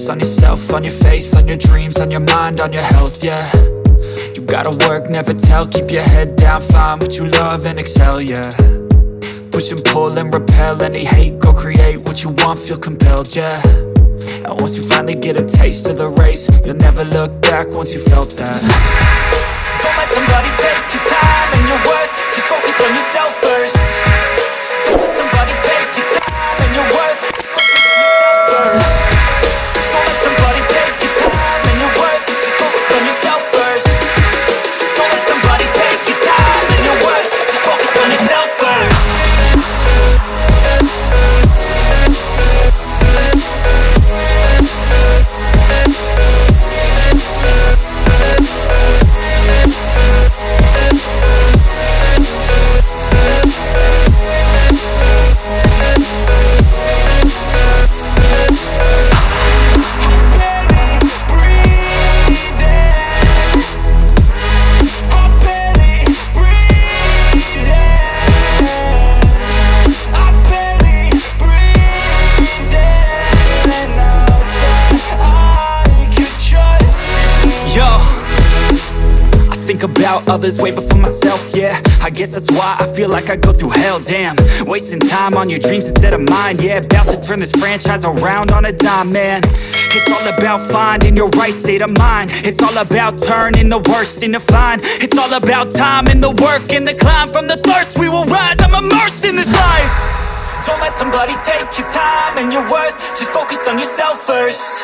focus on yourself, on your faith, on your dreams, on your mind, on your health, yeah. You gotta work, never tell, keep your head down, find what you love and excel, yeah. Push and pull and repel any hate, go create what you want, feel compelled, yeah. And once you finally get a taste of the race, you'll never look back once you felt that. Don't let somebody take your time and your worth, just focus on yourself first. Don't let somebody take your time and your worth, just focus on yourself first. Don't let somebody take your time and your worth, just focus on yourself first. Don't let somebody take your time and your worth, just focus on yourself first. Think about others way before myself, yeah. I guess that's why I feel like I go through hell, damn. Wasting time on your dreams instead of mine, yeah. About to turn this franchise around on a dime, man. It's all about finding your right state of mind. It's all about turning the worst into fine. It's all about time and the work and the climb. From the thirst we will rise, I'm immersed in this life. Don't let somebody take your time and your worth, just focus on yourself first.